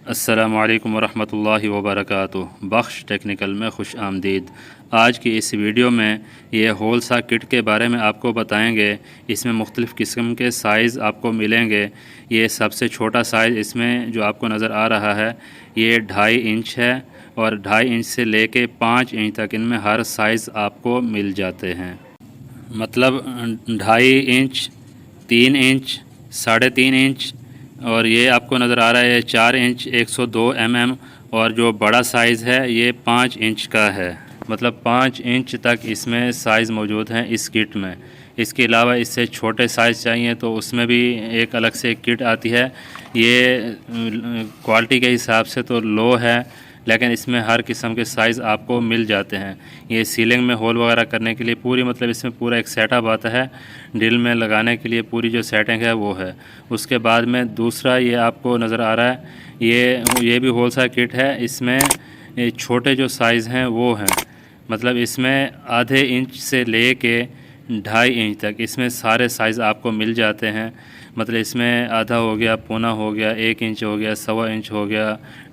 अस्सलामु अलैकुम वरहमतुल्लाहि वबरकातुहू। बख्श टेक्निकल में खुश आमदीद। आज की इस वीडियो में ये होल सा किट के बारे में आपको बताएंगे। इसमें मुख्तलिफ़ किस्म के साइज़ आपको मिलेंगे। ये सबसे छोटा साइज़ इसमें जो आपको नज़र आ रहा है ये 2.5 इंच है और 2.5 इंच से लेके 5 इंच तक इनमें हर साइज़ आपको मिल जाते हैं। मतलब 2.5 इंच, 3 इंच, 3.5 इंच और ये आपको नज़र आ रहा है 4 इंच 102 और जो बड़ा साइज़ है ये 5 इंच का है। मतलब 5 इंच तक इसमें साइज़ मौजूद हैं इस किट में। इसके अलावा इससे छोटे साइज़ चाहिए तो उसमें भी एक अलग से किट आती है। ये क्वालिटी के हिसाब से तो लो है, लेकिन इसमें हर किस्म के साइज़ आपको मिल जाते हैं। ये सीलिंग में होल वगैरह करने के लिए पूरी मतलब इसमें पूरा एक सेटअप आता है। ड्रिल में लगाने के लिए पूरी जो सेटिंग है वो है। उसके बाद में दूसरा ये आपको नज़र आ रहा है ये भी होल सा किट है। इसमें छोटे जो साइज़ हैं वो हैं। मतलब इसमें आधे इंच से ले के 2.5 इंच तक इसमें सारे साइज़ आपको मिल जाते हैं। मतलब इसमें आधा हो गया, पौना हो गया, 1 इंच हो गया, 1.25 इंच हो गया,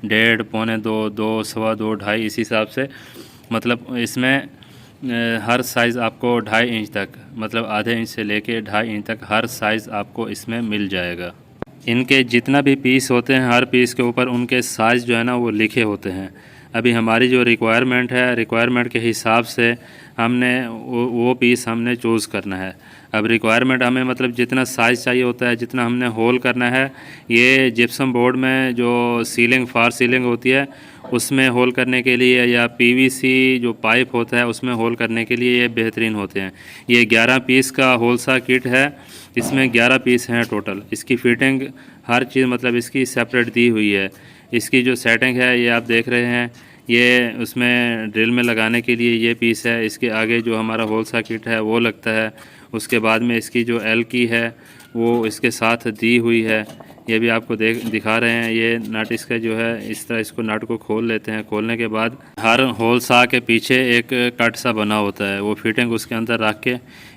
1.5, पौने 2, 2, 2.25, 2.5 इस हिसाब से। मतलब इसमें हर साइज़ आपको 2.5 इंच तक, मतलब आधे इंच से लेके 2.5 इंच तक हर साइज़ आपको इसमें मिल जाएगा। इनके जितना भी पीस होते हैं हर पीस के ऊपर उनके साइज़ जो है ना वो लिखे होते हैं। अभी हमारी जो रिक्वायरमेंट के हिसाब से हमने वो पीस हमने चूज़ करना है। अब रिक्वायरमेंट हमें मतलब जितना साइज़ चाहिए होता है, जितना हमने होल करना है। ये जिप्सम बोर्ड में जो फार सीलिंग होती है उसमें होल करने के लिए, या पीवीसी जो पाइप होता है उसमें होल करने के लिए ये बेहतरीन होते हैं। ये 11 पीस का होल सा किट है। इसमें 11 पीस हैं टोटल। इसकी फ़िटिंग हर चीज़ मतलब इसकी सेपरेट दी हुई है। इसकी जो सेटिंग है ये आप देख रहे हैं। ये उसमें ड्रिल में लगाने के लिए ये पीस है। इसके आगे जो हमारा होल सा किट है वो लगता है। उसके बाद में इसकी जो एल की है वो इसके साथ दी हुई है। ये भी आपको दिखा रहे हैं। ये नट इसका जो है इस तरह इसको नट को खोल लेते हैं। खोलने के बाद हर होल सा के पीछे एक कट सा बना होता है। वो फिटिंग उसके अंदर रख के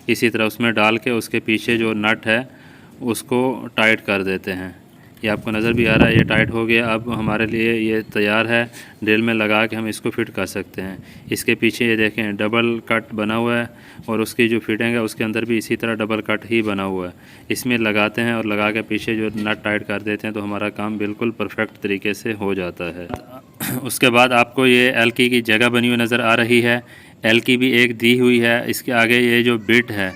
इसी तरह उसमें डाल के उसके पीछे जो नट है उसको टाइट कर देते हैं। ये आपको नज़र भी आ रहा है, ये टाइट हो गया। अब हमारे लिए ये तैयार है। ड्रिल में लगा के हम इसको फिट कर सकते हैं। इसके पीछे ये देखें डबल कट बना हुआ है और उसकी जो फिटिंग है उसके अंदर भी इसी तरह डबल कट ही बना हुआ है। इसमें लगाते हैं और लगा के पीछे जो नट टाइट कर देते हैं तो हमारा काम बिल्कुल परफेक्ट तरीके से हो जाता है। उसके बाद आपको ये एलकी की जगह बनी हुई नज़र आ रही है। एलकी भी एक दी हुई है। इसके आगे ये जो बिट है,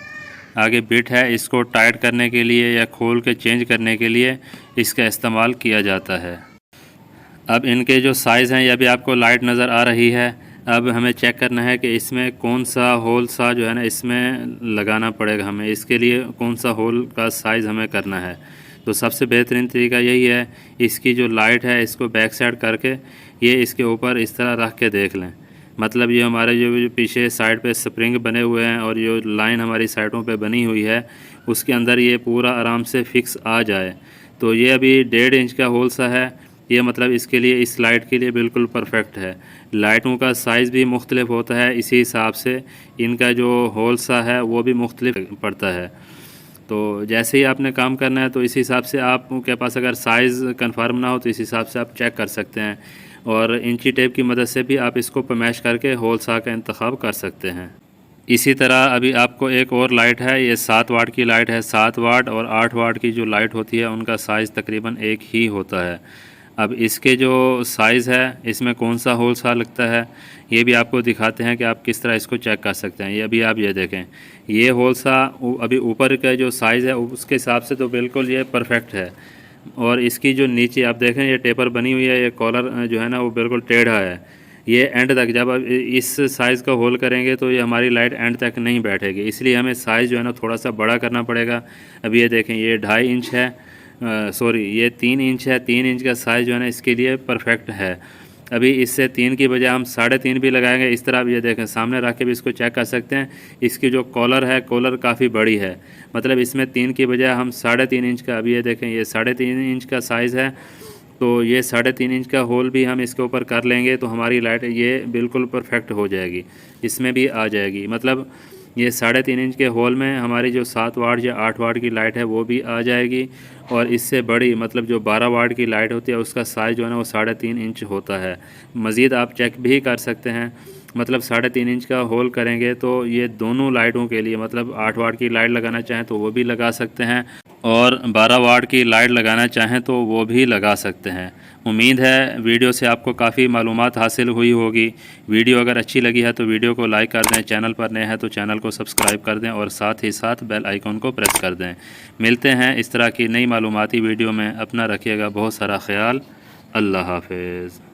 आगे बिट है, इसको टाइट करने के लिए या खोल के चेंज करने के लिए इसका इस्तेमाल किया जाता है। अब इनके जो साइज़ हैं यह भी आपको लाइट नज़र आ रही है। अब हमें चेक करना है कि इसमें कौन सा होल सा जो है ना इसमें लगाना पड़ेगा हमें। इसके लिए कौन सा होल का साइज़ हमें करना है। तो सबसे बेहतरीन तरीका यही है, इसकी जो लाइट है इसको बैक साइड करके ये इसके ऊपर इस तरह रख के देख लें। मतलब ये हमारे जो पीछे साइड पे स्प्रिंग बने हुए हैं और जो लाइन हमारी साइडों पे बनी हुई है उसके अंदर ये पूरा आराम से फिक्स आ जाए। तो ये अभी 1.5 इंच का होल सा है। ये मतलब इसके लिए, इस लाइट के लिए बिल्कुल परफेक्ट है। लाइटों का साइज़ भी मुख्तलिफ होता है, इसी हिसाब से इनका जो होल सा है वो भी मुख्तलिफ पड़ता है। तो जैसे ही आपने काम करना है तो इस हिसाब से आपके पास अगर साइज़ कंफर्म ना हो तो इस हिसाब से आप चेक कर सकते हैं। और इंची टेप की मदद से भी आप इसको पैमाइश करके होल सा का इंतखाब कर सकते हैं। इसी तरह अभी आपको एक और लाइट है, ये 7 वाट की लाइट है। 7 वाट और 8 वाट की जो लाइट होती है उनका साइज़ तकरीबन एक ही होता है। अब इसके जो साइज़ है इसमें कौन सा होल सा लगता है ये भी आपको दिखाते हैं कि आप किस तरह इसको चेक कर सकते हैं। ये अभी आप ये देखें, ये होल सा अभी ऊपर का जो साइज़ है उसके हिसाब से तो बिल्कुल ये परफेक्ट है। और इसकी जो नीचे आप देखें ये टेपर बनी हुई है, ये कॉलर जो है ना वो बिल्कुल टेढ़ा है। ये एंड तक जब आप इस साइज़ का होल करेंगे तो ये हमारी लाइट एंड तक नहीं बैठेगी, इसलिए हमें साइज़ जो है ना थोड़ा सा बड़ा करना पड़ेगा। अब ये देखें ये 2.5 इंच है, सॉरी ये 3 इंच है। 3 इंच का साइज़ जो है ना इसके लिए परफेक्ट है। अभी इससे 3 की बजाय हम 3.5 भी लगाएंगे। इस तरह आप ये देखें सामने रख के भी इसको चेक कर सकते हैं। इसकी जो कॉलर है, कॉलर काफ़ी बड़ी है। मतलब इसमें 3 की बजाय हम 3.5 इंच का, अभी ये देखें ये 3.5 इंच का साइज़ है। तो ये 3.5 इंच का होल भी हम इसके ऊपर कर लेंगे तो हमारी लाइट ये बिल्कुल परफेक्ट हो जाएगी, इसमें भी आ जाएगी। मतलब ये 3.5 इंच के होल में हमारी जो 7 वाट या 8 वाट की लाइट है वो भी आ जाएगी। और इससे बड़ी मतलब जो 12 वाट की लाइट होती है उसका साइज़ जो है ना वो 3.5 इंच होता है। मज़ीद आप चेक भी कर सकते हैं, मतलब 3.5 इंच का होल करेंगे तो ये दोनों लाइटों के लिए, मतलब 8 वाट की लाइट लगाना चाहें तो वो भी लगा सकते हैं और 12 वाट की लाइट लगाना चाहें तो वो भी लगा सकते हैं। उम्मीद है वीडियो से आपको काफ़ी मालूमात हासिल हुई होगी। वीडियो अगर अच्छी लगी है तो वीडियो को लाइक कर दें, चैनल पर नए हैं तो चैनल को सब्सक्राइब कर दें और साथ ही साथ बेल आइकॉन को प्रेस कर दें। मिलते हैं इस तरह की नई मालूमाती वीडियो में। अपना रखिएगा बहुत सारा ख्याल। अल्लाह हाफ़िज़।